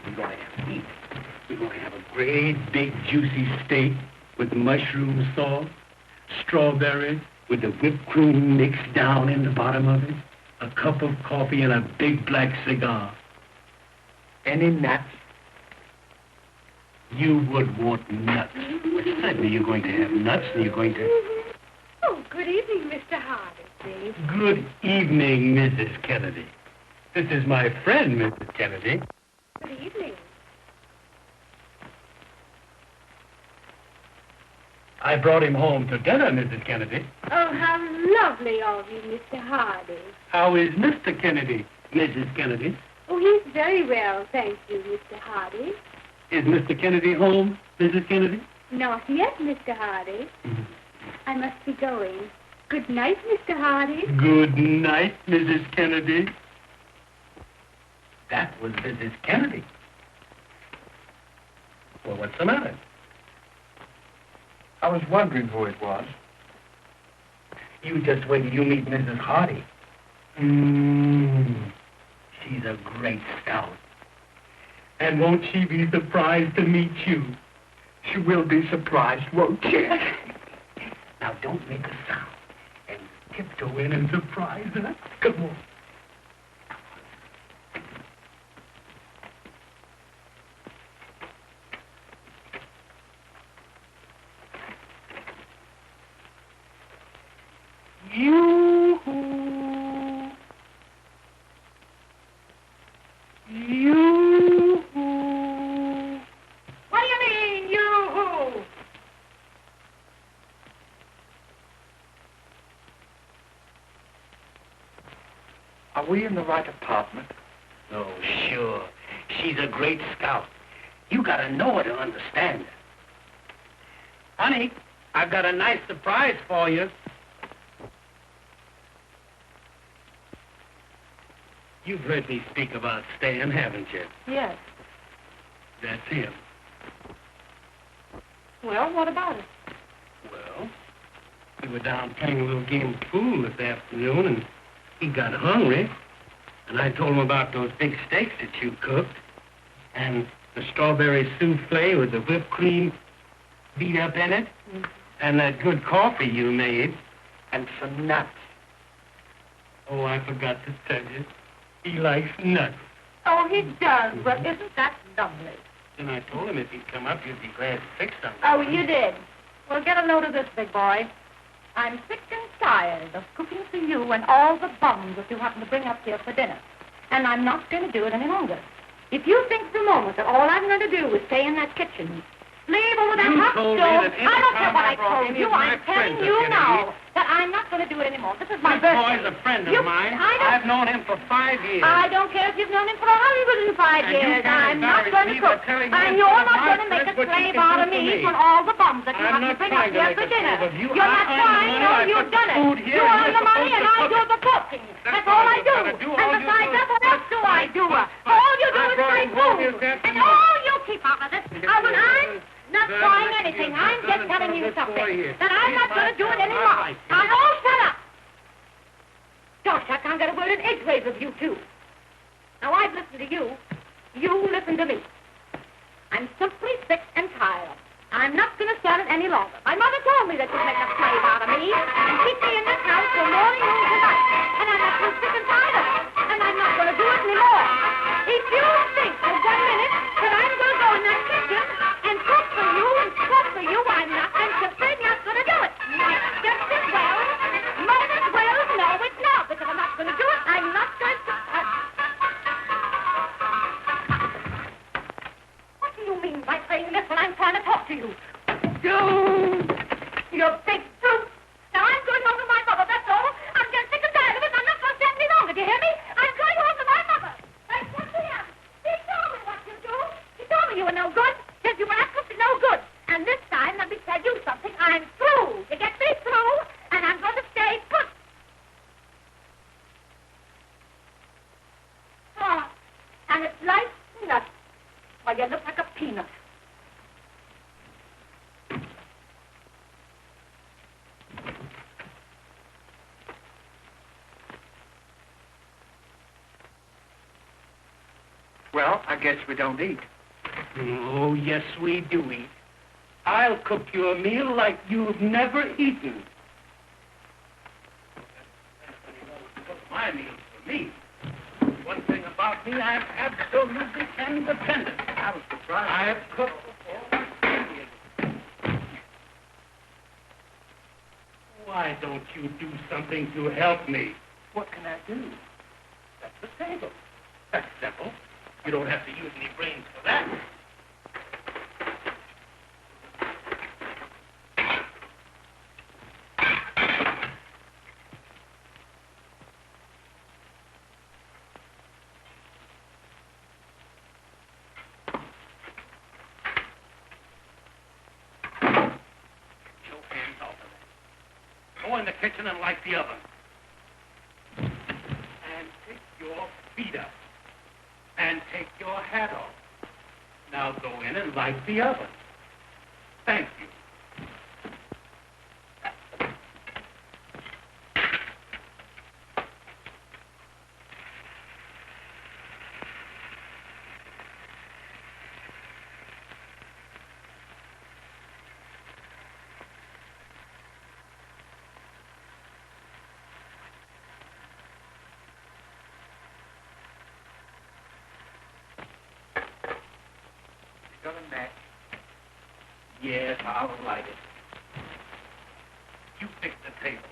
we're going to have to eat. We're going to have a great, big, juicy steak with mushroom sauce, strawberries with the whipped cream mixed down in the bottom of it, a cup of coffee, and a big black cigar. Any nuts? You would want nuts. Well, certainly you're going to have nuts, and you're going to... Oh, good evening, Mr. Hardy. Good evening, Mrs. Kennedy. This is my friend, Mrs. Kennedy. Good evening. I brought him home to dinner, Mrs. Kennedy. Oh, how lovely of you, Mr. Hardy. How is Mr. Kennedy, Mrs. Kennedy? Oh, he's very well, thank you, Mr. Hardy. Is Mr. Kennedy home, Mrs. Kennedy? Not yet, Mr. Hardy. I must be going. Good night, Mr. Hardy. Good night, Mrs. Kennedy. That was Mrs. Kennedy. Well, what's the matter? I was wondering who it was. You just wait till you meet Mrs. Hardy. She's a great scout. And won't she be surprised to meet you? She will be surprised, won't she? Now, don't make a sound. And tiptoe in and surprise her. Come on. Yoo-hoo. Yoo-hoo. What do you mean, yoo-hoo? Are we in the right apartment? Oh, sure. She's a great scout. You gotta know her to understand her. Honey, I've got a nice surprise for you. You've heard me speak about Stan, haven't you? Yes. That's him. Well, what about it? Well, we were down playing a little game of pool this afternoon, and he got hungry. And I told him about those big steaks that you cooked, and the strawberry souffle with the whipped cream beat up in it, and that good coffee you made, and some nuts. Oh, I forgot to tell you. He likes nuts. Oh, he does. Well, isn't that lovely? And I told him if he'd come up, you'd be glad to fix something. Oh, you did. Well, get a load of this, big boy. I'm sick and tired of cooking for you and all the bums that you happen to bring up here for dinner. And I'm not going to do it any longer. If you think for a moment that all I'm going to do is stay in that kitchen, slave over that hot stove, I don't care what I told you. I'm telling you now that I'm not going to do it anymore. This is my birthday. This boy's a friend of mine. I've known him for 5 years. I don't care if you've known him for 105 years. I'm not going to cook. And you're not going to make a slave out of me for all the bums that you have to bring up here for dinner. You're not trying. No, you've done it. You earn the money and I do the cooking. That's all I do. And besides that, what else do I do? All you do is make food. And all you keep out of this. I'm not trying anything. I'm just telling you something. That I'm not going to do it anymore. Now, all shut up. Gosh, I can't get a word in edgeways with you, too. Now, I've listened to you. You listen to me. I'm simply sick and tired. I'm not going to stand it any longer. My mother told me that you'd make a slave out of me and keep me in this house till morning, noon, and night. And I'm not too sick and tired of it. And I'm not going to do it anymore. If you think for 1 minute that I'm going to go in that kitchen and cook for you and cook for you, I'm not. I'm simply not going to do it. Just as well. Might as well. No, it's not, because I'm not going to do it. I'm not going to... What do you mean by saying this when I'm trying to talk to you? You big brute. Now, I'm going home to my mother, that's all. I'm just sick and tired of it. I'm not going to stand any longer. Do you hear me? I'm going home to my mother. That's simply it. He told me what you do. He told me you were no good. Said you were absolutely no good. And this time, let me tell you something. I'm through. You get me through, and I'm going to stay put. Oh, and it's like nuts. Well, you look like a peanut. Well, I guess we don't eat. Oh, yes, we do eat. I'll cook you a meal like you've never eaten. My meals for me. One thing about me, I'm absolutely independent. I was surprised. I have cooked before. Why don't you do something to help me? What can I do? That's the table. That's simple. You don't have to use any brains for that. Go in the kitchen and light the oven. And take your feet up. And take your hat off. Now go in and light the oven. Thank you. Got a match? Yes, I'll light it. You fix the table.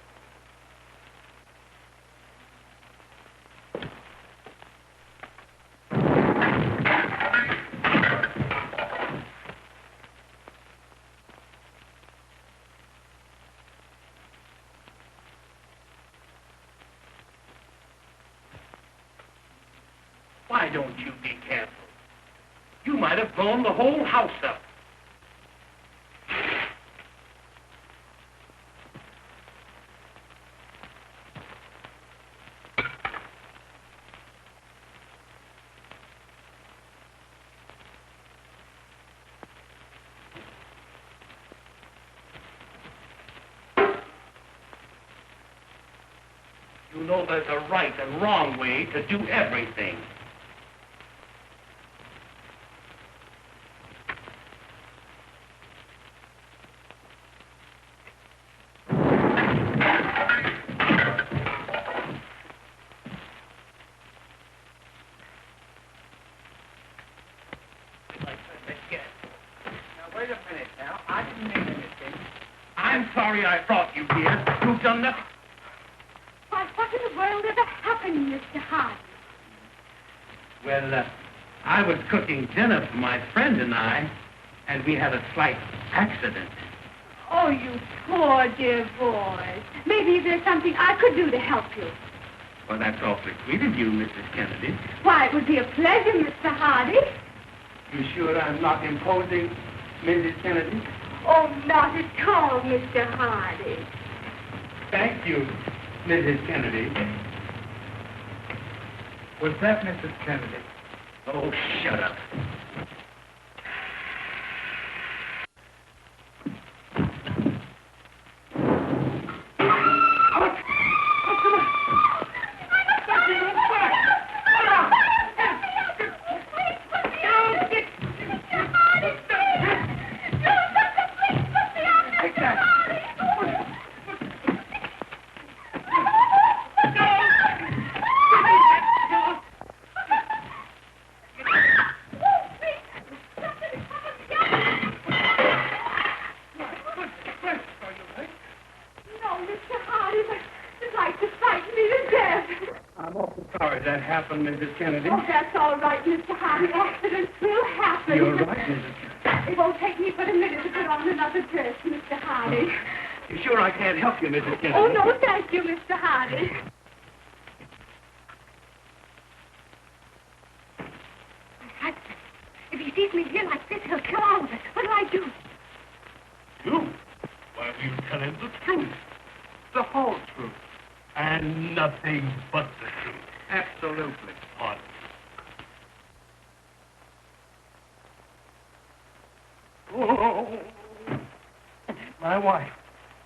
Why don't you be careful? You might have blown the whole house up. You know there's a right and wrong way to do everything. Now, wait a minute now. I didn't mean anything. I'm sorry I brought you here. You've done nothing. Why, what in the world ever happened, Mr. Hardy? Well, I was cooking dinner for my friend and I, and we had a slight accident. Oh, you poor dear boy. Maybe there's something I could do to help you. Well, that's awfully sweet of you, Mrs. Kennedy. Why, it would be a pleasure, Mr. Hardy. You sure I'm not imposing, Mrs. Kennedy? Oh, not at all, Mr. Hardy. Thank you, Mrs. Kennedy. Was that Mrs. Kennedy? Oh, shut up. Sorry that happened, Mrs. Kennedy. Oh, that's all right, Mr. Hardy. Accidents will happen. You're right, Mrs. Kennedy. It won't take me but a minute to put on another dress, Mr. Hardy. You sure I can't help you, Mrs. Kennedy? Oh, no, thank you, Mr. Hardy. Hudson, if he sees me here like this, he'll kill all of us. What do I do? You? Why, you tell him the truth. The whole truth. And nothing but the truth. Absolutely. Pardon. Oh, my wife.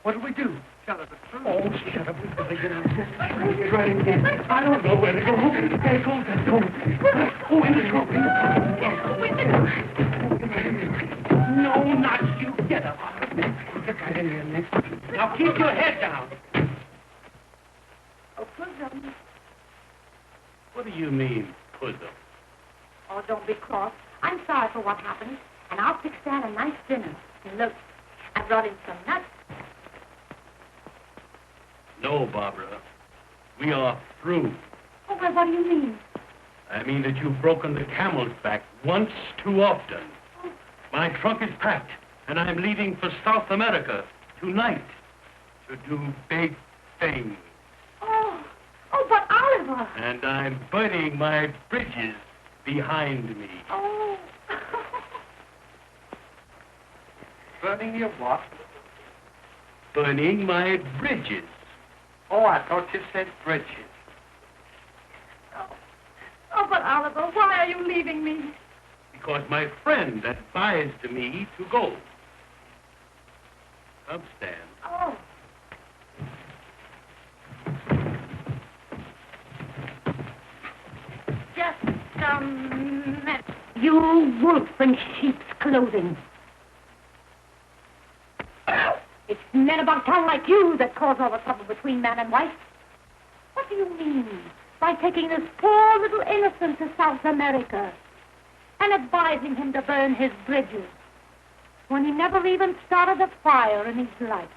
What do we do? tell her the truth. Oh, shut up. We've got to get out. Get right in again. I don't know where to go. Hey, go. Oh, in the trunk. No, not you. Get up. Get right in here, Nick. Now keep your head down. Oh, Pussum. What do you mean, Pussum? Oh, don't be cross. I'm sorry for what happened, and I'll fix Dad a nice dinner. And look, I brought in some nuts. No, Barbara. We are through. Oh, well, what do you mean? I mean that you've broken the camel's back once too often. Oh. My trunk is packed, and I'm leaving for South America tonight to do big things. Oh, but Oliver. And I'm burning my bridges behind me. Oh. Burning your what? Burning my bridges. Oh, I thought you said bridges. Oh, but Oliver, why are you leaving me? Because my friend advised me to go. Come, Stan. Oh. Just a minute. You wolf in sheep's clothing. It's men about town like you that cause all the trouble between man and wife. What do you mean by taking this poor little innocent to South America and advising him to burn his bridges when he never even started a fire in his life?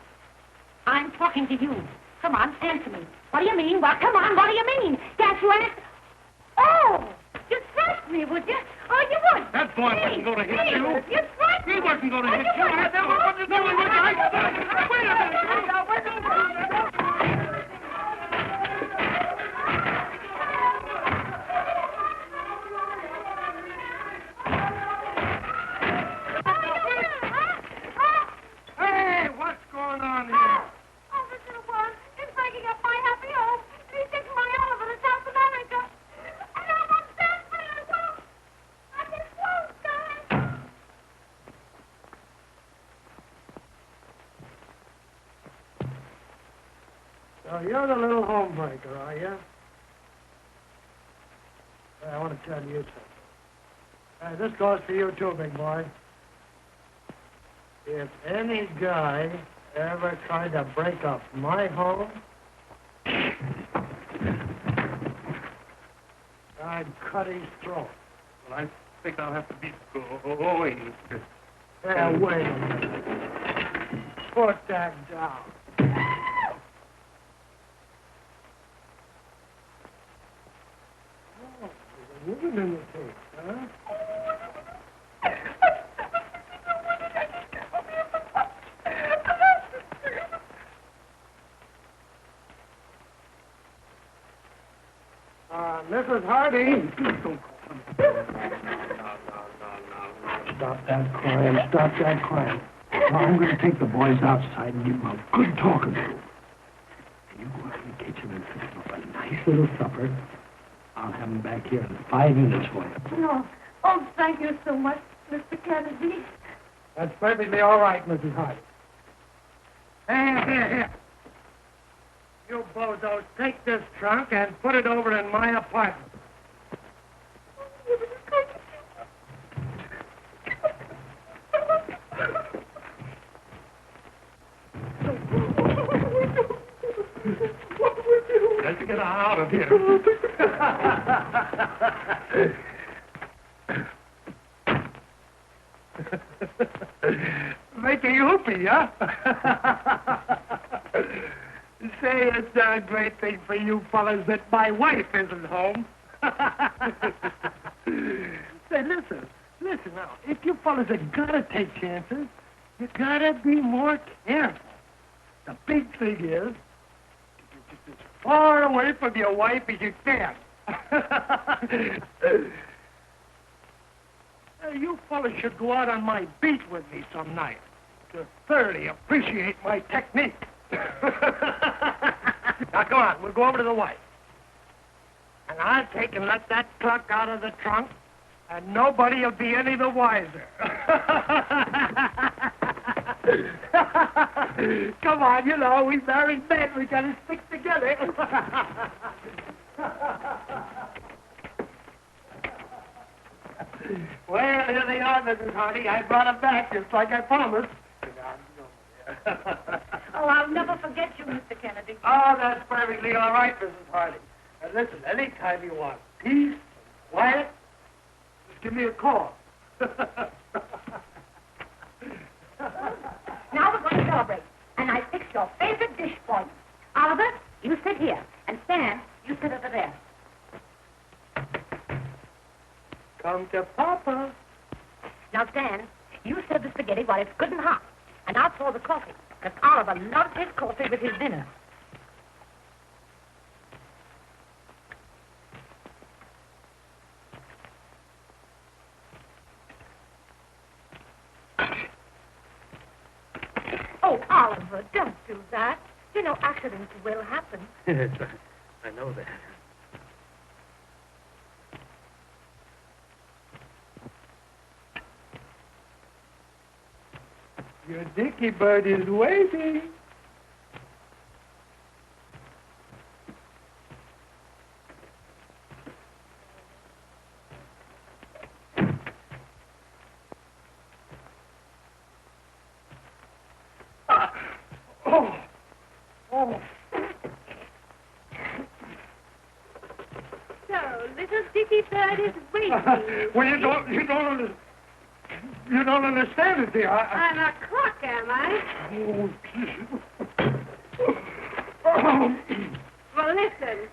I'm talking to you. Come on, answer me. What do you mean? Well, come on, what do you mean? Can't you answer? Oh, you'd thrust me, would you? Oh, you would. That boy wasn't going to hit you. You'd thrust me. He wasn't going to hit you. I That's what you're doing with me. Wait a minute. Hey, what's going on here? Oh, this little one is breaking up my happy home. And he's taking my Oliver to South America. And I'm upset, but I won't. I just won't, guys. So you're the little homebreaker, are you? Hey, I want to tell you something. Hey, this goes for you too, big boy. If any guy ever tried to break up my home, I'd cut his throat. Well, I think I'll have to be going. Hey, wait a minute. Put that down. Oh, there's a woman in the case, huh? Mrs. Hardy. No. Stop that crying. Stop that crying. Now, I'm going to take the boys outside and give them a good talking to. And you go out in the kitchen and fix them up a nice little supper. I'll have them back here in 5 minutes for you. No. Oh, thank you so much, Mr. Kennedy. That's perfectly all right, Mrs. Hardy. Here. You bozos, take this trunk and put it over in my apartment. Let's get out of here. Making whoopee, huh? Say, it's a great thing for you fellas that my wife isn't home. Say, listen now. If you fellas are gonna take chances, you gotta be more careful. The big thing is to get just as far away from your wife as you can. You fellas should go out on my beat with me some night to thoroughly appreciate my technique. Now, come on, we'll go over to the wife. And I'll take and let that truck out of the trunk, and nobody will be any the wiser. Come on, you know, we married men. We got to stick together. Well, here they are, Mrs. Hardy. I brought them back just like I promised. Oh, I'll never forget you, Mr. Kennedy. Oh, that's perfectly all right, Mrs. Hardy. And listen, anytime you want peace, quiet, just give me a call. Now we're going to celebrate. And I fixed your favorite dish for you. Oliver, you sit here. And Stan, you sit over there. Come to Papa. Now, Stan, you serve the spaghetti while it's good and hot. And I'll pour the coffee, because Oliver loves his coffee with his dinner. Oh, Oliver, don't do that. You know, accidents will happen. Yes, I know that. Your dicky bird is waiting. Oh. So, little dicky bird is waiting. Well, you don't understand it, dear. I'm a clock, am I? Oh. Well, listen.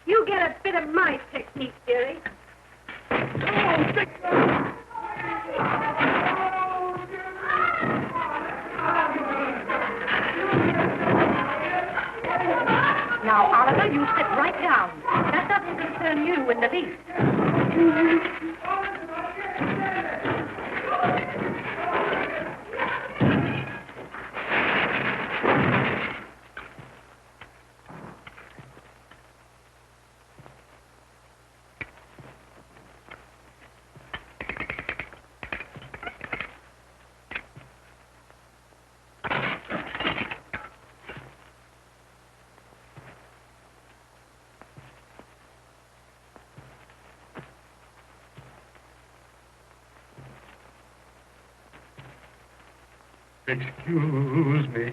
You get a bit of my technique, dearie. Now, Oliver, you sit right down. That doesn't concern you in the least. Excuse me.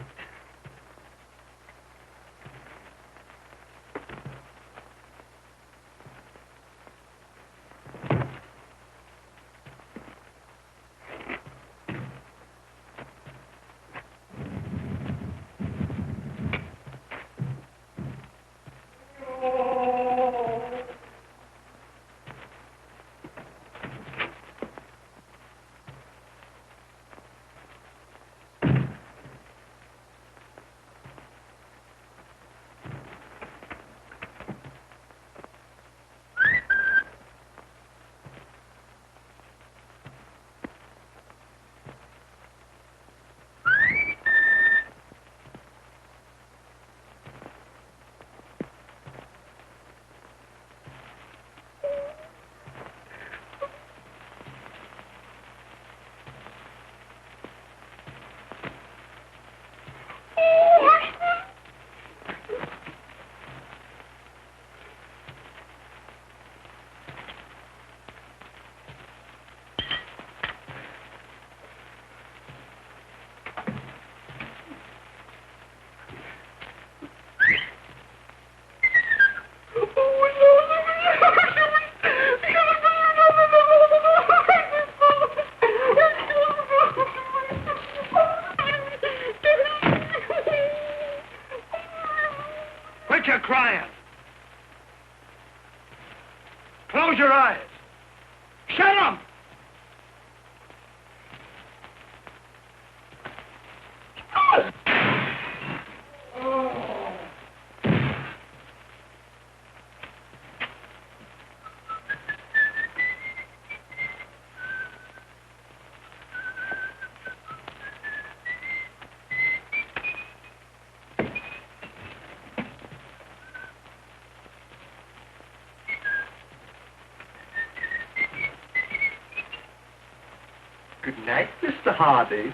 Quit your crying. Close your eyes. Shut up! Good night, Mr. Hardy.